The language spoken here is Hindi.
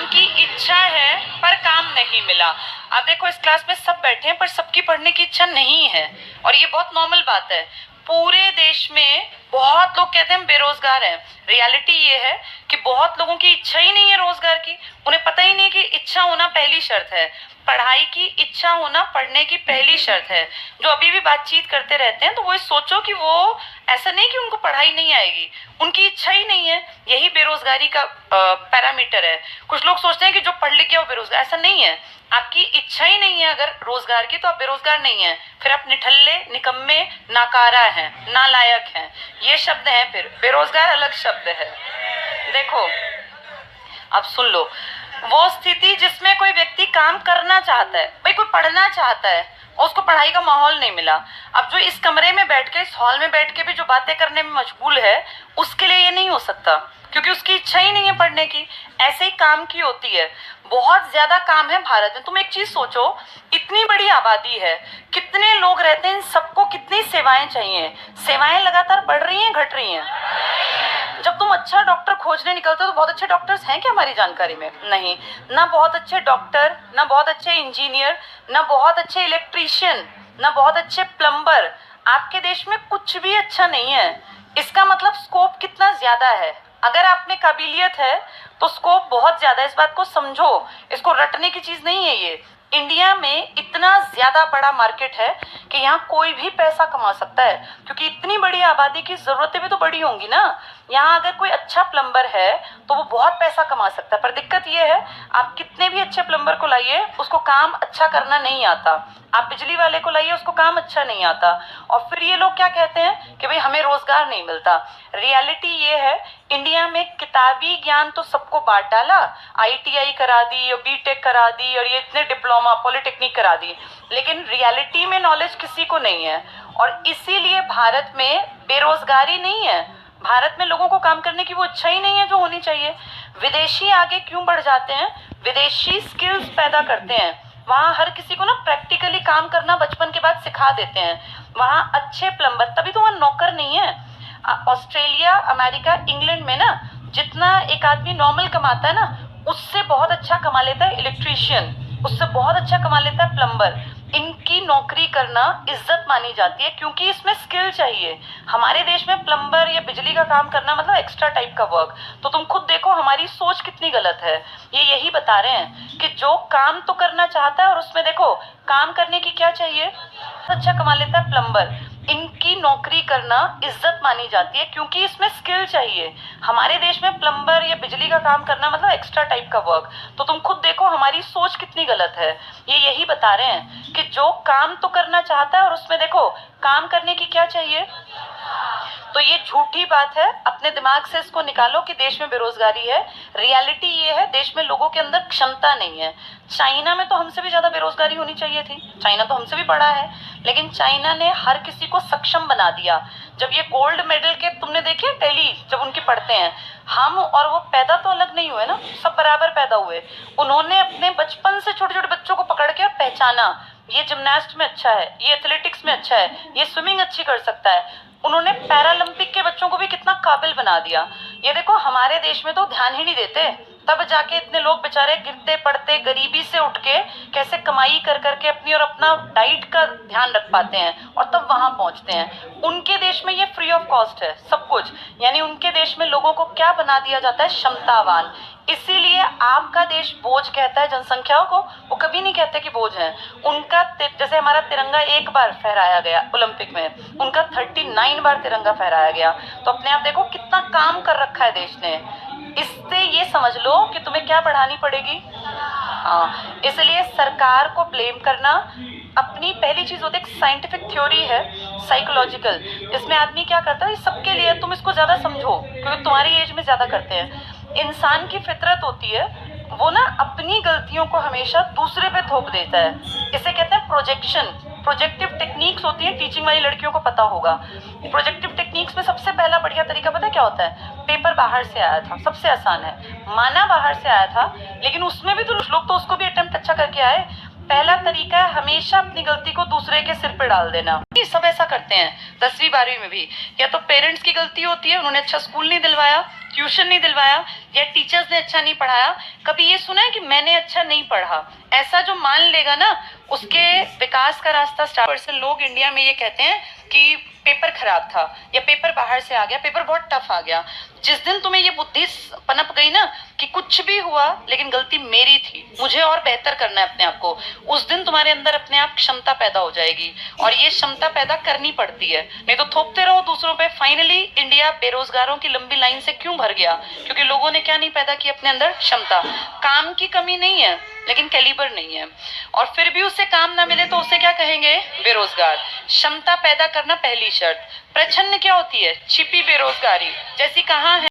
उनकी इच्छा है पर काम नहीं मिला। आप देखो इस क्लास में सब बैठे हैं पर सबकी पढ़ने की इच्छा नहीं है, और ये बहुत नॉर्मल बात है। पूरे देश में बहुत लोग कहते हैं बेरोजगार हैं। रियलिटी ये है कि बहुत लोगों की इच्छा ही नहीं है रोजगार की। उन्हें पता ही नहीं कि इच्छा होना पहली शर्त है, पढ़ाई की इच्छा होना पढ़ने की पहली शर्त है। जो अभी भी बातचीत करते रहते हैं तो वो सोचो कि वो ऐसा नहीं कि उनको पढ़ाई नहीं आएगी, उनकी इच्छा ही नहीं है। यही बेरोजगारी का पैरामीटर है। कुछ लोग सोचते हैं कि जो पढ़ लिख गया वो बेरोजगार, ऐसा नहीं है। आपकी इच्छा ही नहीं है अगर रोजगार की तो आप बेरोजगार नहीं है, फिर आप निठल्ले, निकम्मे, नाकारा हैं, नालायक हैं, ये शब्द हैं। फिर बेरोजगार अलग शब्द है। देखो अब सुन लो, वो स्थिति जिसमें कोई व्यक्ति काम करना चाहता है, भाई कोई पढ़ना चाहता है और उसको पढ़ाई का माहौल नहीं मिला। अब जो इस कमरे में बैठ के, इस हॉल में बैठ के भी जो बातें करने में मशगूल है, उसके लिए ये नहीं हो सकता क्योंकि उसकी इच्छा ही नहीं है पढ़ने की। ऐसे ही काम की होती है। बहुत ज्यादा काम है भारत में। तुम एक चीज सोचो, इतनी बड़ी आबादी है, कितने लोग रहते हैं, इन सबको कितनी सेवाएं चाहिए। सेवाएं लगातार बढ़ रही हैं, घट रही हैं। जब तुम अच्छा डॉक्टर खोजने निकलते हो तो बहुत अच्छे डॉक्टर्स हैं क्या हमारी जानकारी में? नहीं। ना बहुत अच्छे डॉक्टर, ना बहुत अच्छे इंजीनियर, ना बहुत अच्छे इलेक्ट्रीशियन, ना बहुत अच्छे प्लम्बर। आपके देश में कुछ भी अच्छा नहीं है। इसका मतलब स्कोप कितना ज्यादा है। अगर आप में काबिलियत है तो स्कोप बहुत ज्यादा है। इस बात को समझो, इसको रटने की चीज नहीं है ये। इंडिया में इतना ज्यादा बड़ा मार्केट है कि यहाँ कोई भी पैसा कमा सकता है, क्योंकि इतनी बड़ी आबादी की जरूरतें भी तो बड़ी होंगी ना। यहाँ अगर कोई अच्छा प्लम्बर है तो वो बहुत पैसा कमा सकता है, पर दिक्कत ये है आप कितने भी अच्छे प्लम्बर को लाइए, उसको काम अच्छा करना नहीं आता। आप बिजली वाले को लाइए, उसको काम अच्छा नहीं आता। और फिर ये लोग क्या कहते हैं कि भाई हमें रोजगार नहीं मिलता। रियलिटी ये है, इंडिया में किताबी ज्ञान तो सबको बांट डाला, ITI करा दी और BTech करा दी और ये इतने डिप्लोमा, पॉलिटेक्निक करा दी, लेकिन रियलिटी में नॉलेज किसी को नहीं है। और इसीलिए भारत में बेरोजगारी नहीं है। भारत में लोगों को काम करने की वो इच्छा ही नहीं है जो होनी चाहिए। विदेशी आगे क्यों बढ़ जाते हैं? विदेशी स्किल्स पैदा करते हैं। वहाँ हर किसी को ना प्रैक्टिकली काम करना बचपन के बाद सिखा देते हैं। वहाँ अच्छे प्लम्बर, तभी तो वहाँ नौकर नहीं है। ऑस्ट्रेलिया, अमेरिका, इंग्लैंड में ना जितना एक आदमी नॉर्मल कमाता है ना, उससे बहुत अच्छा कमा लेता है इलेक्ट्रीशियन, उससे बहुत अच्छा कमा लेता है प्लम्बर। इनकी नौकरी करना इज्जत मानी जाती है क्योंकि इसमें स्किल चाहिए। हमारे देश में प्लम्बर या बिजली का काम करना मतलब एक्स्ट्रा टाइप का वर्क। तो तुम खुद देखो हमारी सोच कितनी गलत है। ये यही बता रहे हैं कि जो काम तो करना चाहता है और उसमें देखो काम करने की क्या चाहिए, अच्छा कमा लेता है प्लम्बर। इनकी नौकरी करना इज्जत मानी जाती है क्योंकि इसमें स्किल चाहिए। हमारे देश में प्लम्बर या बिजली का काम करना मतलब एक्स्ट्रा टाइप का वर्क। तो तुम खुद देखो हमारी सोच कितनी गलत है। ये यही बता रहे हैं कि जो काम तो करना चाहता है और उसमें देखो काम करने की क्या चाहिए। तो ये झूठी बात है, अपने दिमाग से इसको निकालो कि देश में बेरोजगारी है। रियलिटी ये है, देश में लोगों के अंदर क्षमता नहीं है। चाइना में तो हमसे भी ज्यादा बेरोजगारी होनी चाहिए थी, चाइना तो हमसे भी बड़ा है, लेकिन चाइना ने हर किसी को सक्षम बना दिया। जब ये गोल्ड मेडल के तुमने देखे टैली जब उनके पढ़ते हैं, हम और वो पैदा तो अलग नहीं हुए ना, सब बराबर पैदा हुए। उन्होंने अपने बचपन से छोटे छोटे बच्चों को पकड़ के पहचाना, ये जिम्नास्ट में अच्छा है, ये एथलेटिक्स में अच्छा है, ये स्विमिंग अच्छी कर सकता है। उन्होंने पैरालंपिक के बच्चों को भी कितना काबिल बना दिया। ये देखो हमारे देश में तो ध्यान ही नहीं देते, तब जाके इतने लोग बेचारे गिरते पड़ते गरीबी से उठ के कैसे कमाई कर करके अपनी और अपना डाइट का ध्यान रख पाते हैं और तब वहां पहुंचते हैं। उनके देश में ये फ्री ऑफ कॉस्ट है सब कुछ, यानी उनके देश में लोगों को क्या बना दिया जाता है, क्षमतावान। इसीलिए आपका देश बोझ कहता है जनसंख्याओं को, वो कभी नहीं कहते कि बोझ है। उनका जैसे हमारा तिरंगा एक बार फहराया गया ओलंपिक में, उनका 39 बार तिरंगा फहराया गया। तो अपने आप देखो कितना काम कर रखा है देश ने। इससे ये समझ लो कि तुम्हें क्या बढ़ानी पड़ेगी। हाँ, इसलिए सरकार को ब्लेम करना, अपनी पहली चीज होती है एक साइंटिफिक थ्योरी है साइकोलॉजिकल, इसमें आदमी क्या करता है, ये सबके लिए, तुम इसको ज्यादा समझो क्योंकि तुम्हारी एज में ज्यादा करते हैं। इंसान की फितरत होती है, वो ना अपनी गलतियों को हमेशा दूसरे पे थोप देता है। इसे कहते हैं प्रोजेक्शन। प्रोजेक्टिव टेक्निक्स होती है, टीचिंग वाली लड़कियों को पता होगा। प्रोजेक्टिव टेक्निक्स में सबसे पहला बढ़िया तरीका पता है क्या होता है? पेपर बाहर से आया था, सबसे आसान है, माना बाहर से आया था, लेकिन उसमें भी तो लोग तो उसको भी अटेम्प्ट अच्छा करके आए। पहला तरीका है हमेशा अपनी गलती को दूसरे के सिर पे डाल देना। सब ऐसा करते हैं 10वीं 12वीं में भी, या तो पेरेंट्स की गलती होती है, उन्होंने अच्छा स्कूल नहीं दिलवाया, ट्यूशन नहीं दिलवाया या टीचर्स ने अच्छा नहीं पढ़ाया, कभी ये सुना है कि मैंने अच्छा नहीं पढ़ा? ऐसा जो मान लेगा ना, उसके विकास का रास्ता स्टार्ट। परसेंट लोग इंडिया में ये कहते हैं कि पेपर खराब था या पेपर बाहर से आ गया, पेपर बहुत टफ आ गया। जिस दिन तुम्हें ये बुद्धि पनप गई ना कि कुछ भी हुआ लेकिन गलती मेरी थी, मुझे और बेहतर करना है अपने आप को, उस दिन तुम्हारे अंदर अपने आप क्षमता पैदा हो जाएगी। और ये क्षमता पैदा करनी पड़ती है, नहीं तो थोपते रहो दूसरों पे। फाइनली इंडिया बेरोजगारों की लंबी लाइन से क्यों भर गया? क्योंकि लोगों ने क्या नहीं पैदा की अपने अंदर? क्षमता। काम की कमी नहीं है लेकिन कैलिबर नहीं है, और फिर भी उसे काम ना मिले तो उसे क्या कहेंगे? बेरोजगार। क्षमता पैदा करना पहली शर्त। प्रछन्न क्या होती है? छिपी बेरोजगारी। जैसी कहाँ है